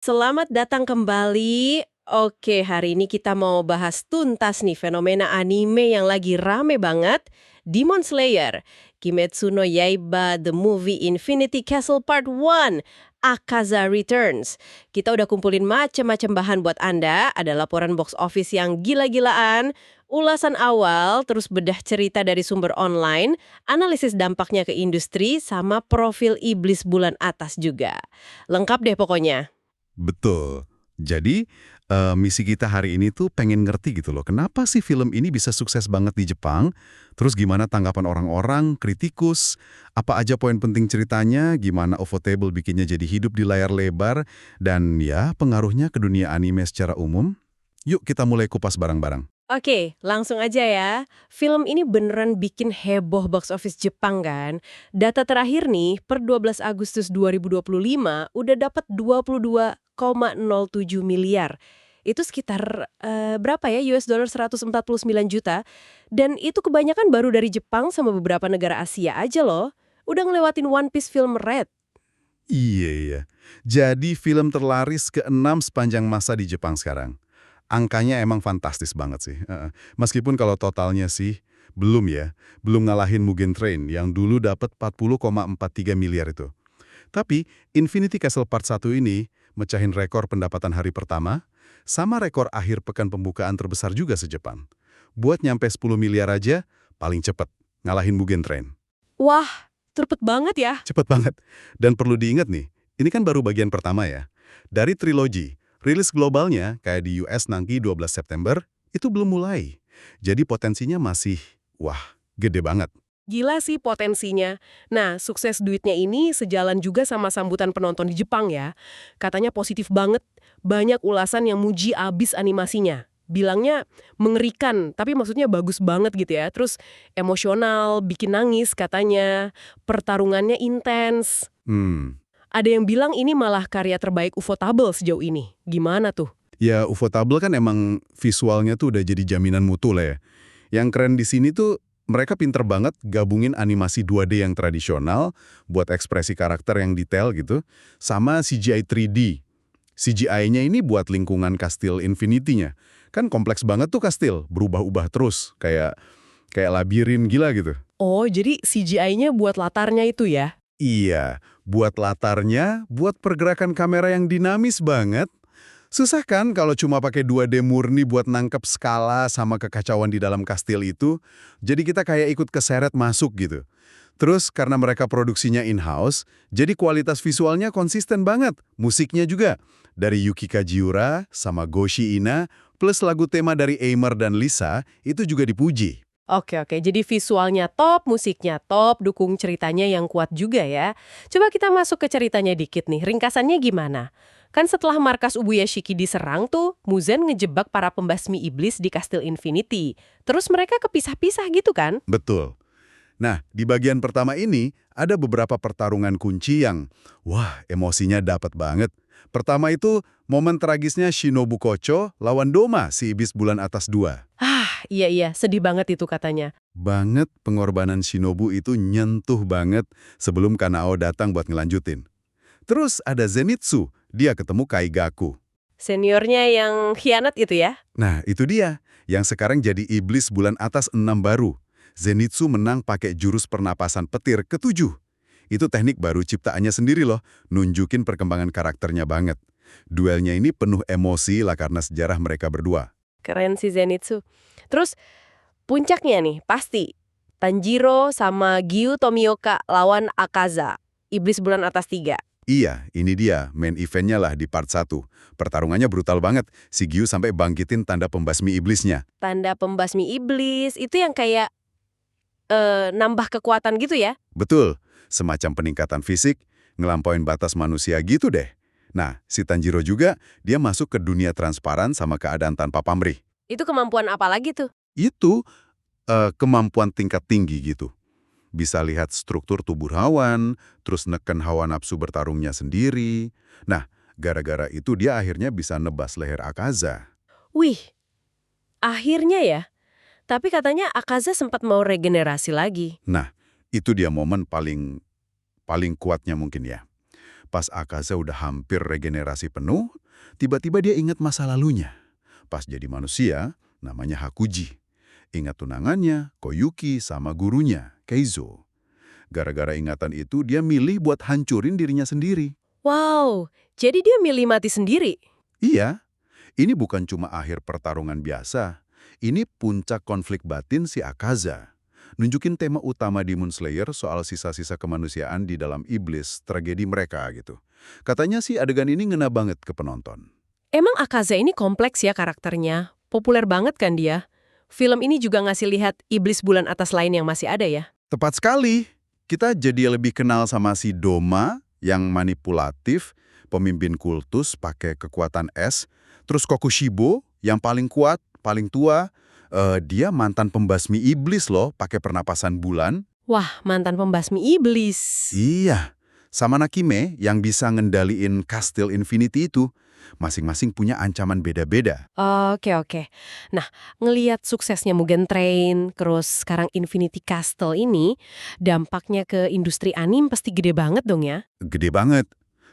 Selamat datang kembali. Oke, hari ini kita mau bahas tuntas nih fenomena anime yang lagi rame banget, Demon Slayer, Kimetsu no Yaiba, The Movie Infinity Castle Part 1, Akaza Returns. Kita udah kumpulin macem-macem bahan buat Anda, ada laporan box office yang gila-gilaan, ulasan awal, terus bedah cerita dari sumber online, analisis dampaknya ke industri, sama profil iblis bulan atas juga. Lengkap deh pokoknya. Betul. Jadi, misi kita hari ini tuh pengen ngerti gitu loh, kenapa sih film ini bisa sukses banget di Jepang? Terus gimana tanggapan orang-orang, kritikus, apa aja poin penting ceritanya, gimana Ufotable bikinnya jadi hidup di layar lebar, dan ya pengaruhnya ke dunia anime secara umum? Yuk kita mulai kupas bareng-bareng. Oke, langsung aja ya. Film ini beneran bikin heboh box office Jepang kan? Data terakhir nih, per 12 Agustus 2025 udah dapat 22,07 miliar. Itu sekitar berapa ya? US dollar 149 juta. Dan itu kebanyakan baru dari Jepang sama beberapa negara Asia aja loh. Udah ngelewatin One Piece film Red. Iya, iya. Jadi film terlaris ke-6 sepanjang masa di Jepang sekarang. Angkanya emang fantastis banget sih. Meskipun kalau totalnya sih belum ya, belum ngalahin Mugen Train yang dulu dapat 40,43 miliar itu. Tapi Infinity Castle Part 1 ini mecahin rekor pendapatan hari pertama sama rekor akhir pekan pembukaan terbesar juga se-Jepang. Buat nyampe 10 miliar aja paling cepet ngalahin Mugen Train. Wah, cepet banget ya. Cepet banget. Dan perlu diingat nih, ini kan baru bagian pertama ya. Dari trilogi, rilis globalnya kayak di US nanti 12 September, itu belum mulai. Jadi potensinya masih, wah, gede banget. Gila sih potensinya. Nah, sukses duitnya ini sejalan juga sama sambutan penonton di Jepang ya. Katanya positif banget, banyak ulasan yang muji abis animasinya. Bilangnya mengerikan, tapi maksudnya bagus banget gitu ya. Terus emosional, bikin nangis katanya. Pertarungannya intens. Hmm, Ada yang bilang ini malah karya terbaik Ufotable sejauh ini. Gimana tuh? ya Ufotable kan emang visualnya tuh udah jadi jaminan mutu lah ya. Yang keren di sini tuh mereka pinter banget gabungin animasi 2D yang tradisional buat ekspresi karakter yang detail gitu, sama CGI 3D. CGI-nya ini buat lingkungan kastil Infinity-nya. Kan kompleks banget tuh kastil, berubah-ubah terus, kayak labirin gila gitu. Oh, jadi CGI-nya buat latarnya itu ya? Iya, buat latarnya, buat pergerakan kamera yang dinamis banget. Susah kan kalau cuma pakai 2D murni buat nangkep skala sama kekacauan di dalam kastil itu. Jadi kita kayak ikut keseret masuk gitu. Terus karena mereka produksinya in-house, jadi kualitas visualnya konsisten banget. Musiknya juga. Dari Yuki Kajiura sama Goshi Ina, plus lagu tema dari Aimer dan Lisa, itu juga dipuji. Oke, jadi visualnya top, musiknya top, dukung ceritanya yang kuat juga ya. Coba kita masuk ke ceritanya dikit nih, ringkasannya gimana? Kan setelah markas Ubuyashiki diserang tuh, Muzen ngejebak para pembasmi iblis di Kastil Infinity. Terus mereka kepisah-pisah gitu kan? Betul. Nah, di bagian pertama ini, ada beberapa pertarungan kunci yang, wah, emosinya dapat banget. Pertama itu, momen tragisnya Shinobu Kocho lawan Doma, si iblis bulan atas 2. Iya, sedih banget itu katanya. Banget pengorbanan Shinobu itu nyentuh banget sebelum Kanao datang buat ngelanjutin. Terus ada Zenitsu, dia ketemu Kaigaku. Seniornya yang khianat itu ya? Nah, itu dia, yang sekarang jadi iblis bulan atas 6 baru. Zenitsu menang pakai jurus pernapasan petir ke-7. Itu teknik baru ciptaannya sendiri loh, nunjukin perkembangan karakternya banget. Duelnya ini penuh emosi lah karena sejarah mereka berdua. Keren sih Zenitsu. Terus puncaknya nih, pasti Tanjiro sama Gyu Tomioka lawan Akaza, Iblis Bulan Atas 3. Iya, ini dia, main eventnya lah di part 1. Pertarungannya brutal banget, si Gyu sampai bangkitin tanda pembasmi iblisnya. Tanda pembasmi iblis, itu yang kayak nambah kekuatan gitu ya? Betul, semacam peningkatan fisik, ngelampauin batas manusia gitu deh. Nah, si Tanjiro juga, dia masuk ke dunia transparan sama keadaan tanpa pamrih. Itu kemampuan apa lagi tuh? Itu kemampuan tingkat tinggi gitu. Bisa lihat struktur tubuh hewan, terus neken hawa nafsu bertarungnya sendiri. Nah, gara-gara itu dia akhirnya bisa nebas leher Akaza. Wih, akhirnya ya? Tapi katanya Akaza sempat mau regenerasi lagi. Nah, itu dia momen paling kuatnya mungkin ya. Pas Akaza udah hampir regenerasi penuh, tiba-tiba dia ingat masa lalunya. Pas jadi manusia, namanya Hakuji. Ingat tunangannya, Koyuki, sama gurunya, Keizo. Gara-gara ingatan itu, dia milih buat hancurin dirinya sendiri. Wow, jadi dia milih mati sendiri? Iya, ini bukan cuma akhir pertarungan biasa. Ini puncak konflik batin si Akaza. Nunjukin tema utama Demon Slayer soal sisa-sisa kemanusiaan di dalam iblis, tragedi mereka gitu. Katanya sih adegan ini ngena banget ke penonton. Emang Akaza ini kompleks ya karakternya? Populer banget kan dia? Film ini juga ngasih lihat iblis bulan atas lain yang masih ada ya? Tepat sekali. Kita jadi lebih kenal sama si Doma yang manipulatif, pemimpin kultus pakai kekuatan es, terus Kokushibo yang paling kuat, paling tua, dia mantan pembasmi iblis loh, pakai pernapasan bulan. Wah, mantan pembasmi iblis. Iya, sama Nakime yang bisa ngendaliin Kastil Infinity itu. Masing-masing punya ancaman beda-beda. Oke. Nah, ngelihat suksesnya Mugen Train, terus sekarang Infinity Castle ini, dampaknya ke industri anime pasti gede banget dong ya? Gede banget.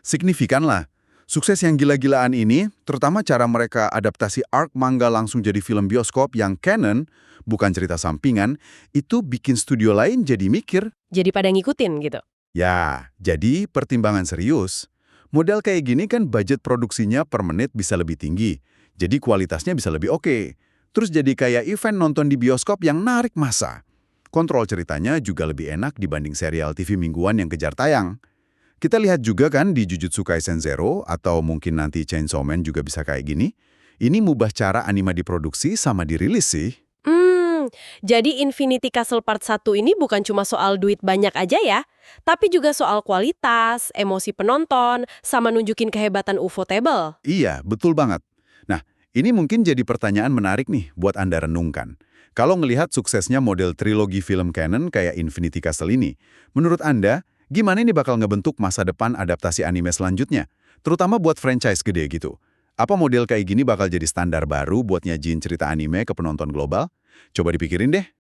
Signifikan lah. Sukses yang gila-gilaan ini, terutama cara mereka adaptasi arc manga langsung jadi film bioskop yang canon, bukan cerita sampingan, itu bikin studio lain jadi mikir. Jadi pada ngikutin gitu? Ya, jadi pertimbangan serius. Model kayak gini kan budget produksinya per menit bisa lebih tinggi, jadi kualitasnya bisa lebih oke. Terus jadi kayak event nonton di bioskop yang narik massa. Kontrol ceritanya juga lebih enak dibanding serial TV mingguan yang kejar tayang. Kita lihat juga kan di Jujutsu Kaisen Zero, atau mungkin nanti Chainsaw Man juga bisa kayak gini. Ini mubah cara anime diproduksi sama dirilis sih. Jadi Infinity Castle Part 1 ini bukan cuma soal duit banyak aja ya, tapi juga soal kualitas, emosi penonton, sama nunjukin kehebatan Ufotable. Iya, betul banget. Nah, ini mungkin jadi pertanyaan menarik nih buat Anda renungkan. Kalau ngelihat suksesnya model trilogi film canon kayak Infinity Castle ini, menurut Anda, gimana ini bakal ngebentuk masa depan adaptasi anime selanjutnya? Terutama buat franchise gede gitu. Apa model kayak gini bakal jadi standar baru buat nyajin cerita anime ke penonton global? Coba dipikirin deh.